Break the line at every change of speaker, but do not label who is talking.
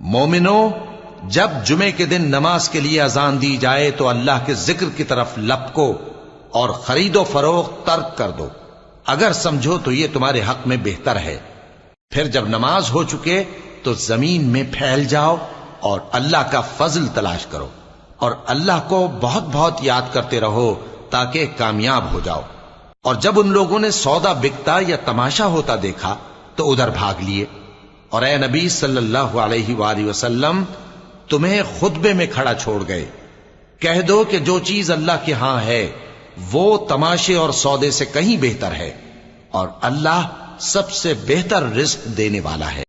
मोमिनो, जब जुमे के दिन नमाज के लिए अजान दी जाए तो अल्लाह के जिक्र की तरफ लपको और खरीदो फरोख्त तर्क कर दो, अगर समझो तो ये तुम्हारे हक में बेहतर है। फिर जब नमाज हो चुके तो जमीन में फैल जाओ और अल्लाह का फजल तलाश करो और अल्लाह को बहुत बहुत याद करते रहो ताकि कामयाब हो जाओ। और जब उन लोगों ने सौदा बिकता या तमाशा होता देखा तो उधर भाग लिए। और ए नबी सल्लल्लाहु अलैहि वसल्लम, तुम्हें खुतबे में खड़ा छोड़ गए, कह दो कि जो चीज अल्लाह के यहां है वो तमाशे और सौदे से कहीं बेहतर है और अल्लाह सबसे बेहतर रिज्क देने वाला है।